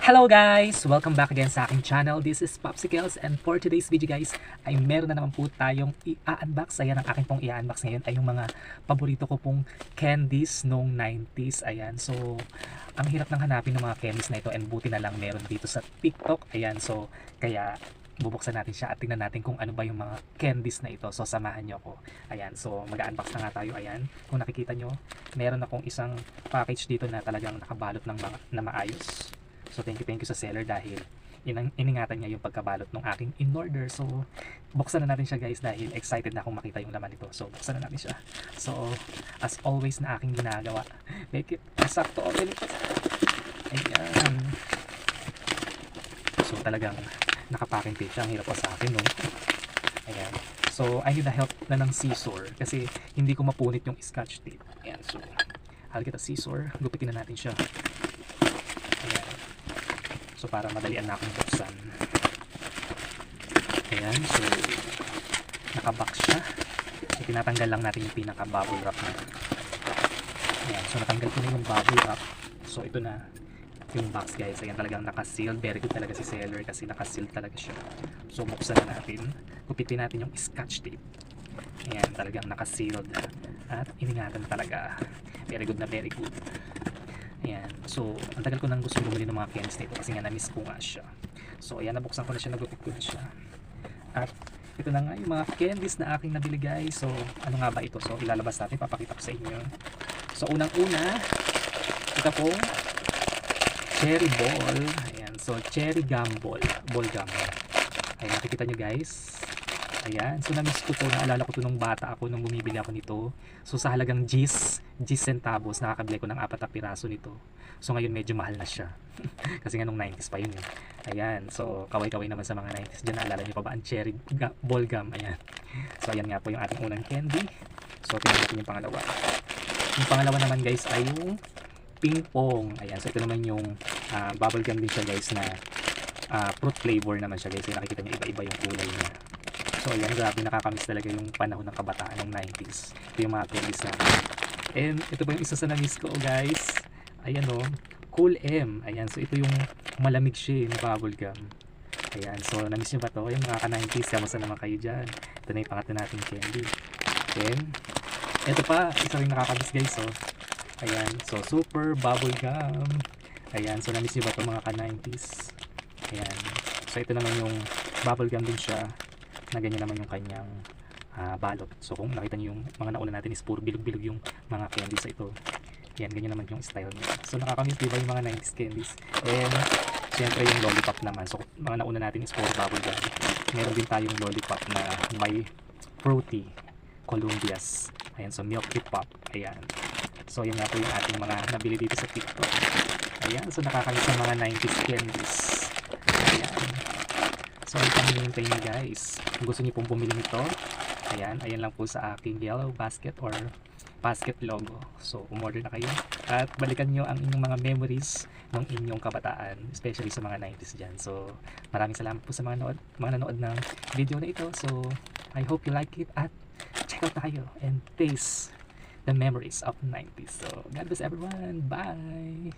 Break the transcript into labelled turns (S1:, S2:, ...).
S1: Hello guys! Welcome back again sa aking channel. This is Popsicles and for today's video guys ay meron na naman po tayong i-unbox. Ayan, ang aking pong i-unbox ngayon ay yung mga paborito ko pong candies noong 90s. Ayan, so ang hirap nang hanapin ng mga candies na ito and buti na lang meron dito sa TikTok. Ayan, so kaya bubuksan natin siya at tingnan natin kung ano ba yung mga candies na ito. So samahan nyo ako. Ayan, so mag-unbox na nga tayo. Ayan, kung nakikita nyo, meron akong isang package dito na talagang nakabalot ng mga, na maayos. So thank you sa seller dahil iningatan niya yung pagkabalot ng aking in-order. So buksan na natin siya guys dahil excited na akong makita yung laman nito. So buksan na natin siya. So as always na aking ginagawa, make it sakto open ito. Ayan. So talagang nakapaking tape siya. Ang hirap pa sa akin no. Ayan. So I need the help na ng scissor kasi hindi ko mapunit yung scotch tape. Ayan. So halika scissor. Gupitin na natin siya. Ayan. So para madalian na akong buksan. Ayan, so nakabox siya. So tinatanggal lang natin yung pinaka bubble wrap na. Ayan, so natanggal ko na yung bubble wrap. So ito na yung box guys. Ayan, talagang naka-sealed. Very good talaga si seller kasi naka-sealed talaga siya. So buksan na natin. Kupitin natin yung scotch tape. Ayan, talagang naka-sealed. At iningatan talaga. Very good na very good. Ayan. So, ang tagal ko nang gusto bumili ng mga candies nito kasi nga na-miss ko nga siya. So, ayan, nabuksan ko na siya, nagupit ko na siya. At ito na nga yung mga candies na aking nabili guys. So, ano nga ba ito? So, ilalabas natin, papakita ko sa inyo. So, unang-una, ito pong cherry ball. Ayan. So, cherry gum ball. Ball gum. Ayan, nakikita nyo guys. Ayan. So, na-miss ko to. Naalala ko to nung bata ako, nung bumibili ako nito. So, sa halagang G's centavos, nakakabili ko ng 4 na piraso nito. So, ngayon medyo mahal na siya. Kasi nga nung 90s pa yun eh. Ayan. So, kaway-kaway naman sa mga 90s. Diyan, naalala nyo pa ba ang cherry ball gum? Ayan. So, ayan nga po yung ating unang candy. So, tingnan natin yung pangalawa. Yung pangalawa naman guys ay yung ping pong. Ayan. So, ito naman yung bubble gum din siya guys na fruit flavor naman siya guys. Yung nakikita nyo iba-iba yung kulay niya. So ayan, grabe, nakakamiss talaga yung panahon ng kabataan ng 90s. Ito yung mga candies natin. And ito pa yung isa sa na-miss ko guys. Ayan o, Cool M. Ayan, so ito yung malamig siya yung bubble gum. Ayan, so na-miss nyo ba to? Yung mga ka-90s, kamusta naman kayo dyan? Ito na yung pangatlo nating candy. Then, ito pa, isa rin nakakamiss guys oh. Ayan, so super bubble gum. Ayan, so na-miss nyo ba to mga ka-90s? Ayan, so ito naman yung bubble gum din siya. Na ganyan naman yung kanyang balot. So kung nakita niyo yung mga nauna natin is puro bilog-bilog yung mga candies sa ito. Yan, ganyan naman yung style niya. So nakakamiss diba yung mga 90s candies. And syempre yung lollipop naman. So mga nauna natin is puro bubble gum. Meron din tayong lollipop na may fruity Columbia's. Ayan, so milky pop. Ayan. So yun nga po yung ating mga nabili dito sa TikTok. Ayan, so nakakamiss ang mga 90s candies. Ayan. So, ang pamilintay nyo guys. Kung gusto nyo pong bumili nito, ayan lang po sa aking yellow basket or basket logo. So, umorder na kayo. At balikan nyo ang inyong mga memories ng inyong kabataan, especially sa mga 90s dyan. So, maraming salamat po sa mga nanood ng video na ito. So, I hope you like it at check out tayo and taste the memories of 90s. So, God bless everyone. Bye!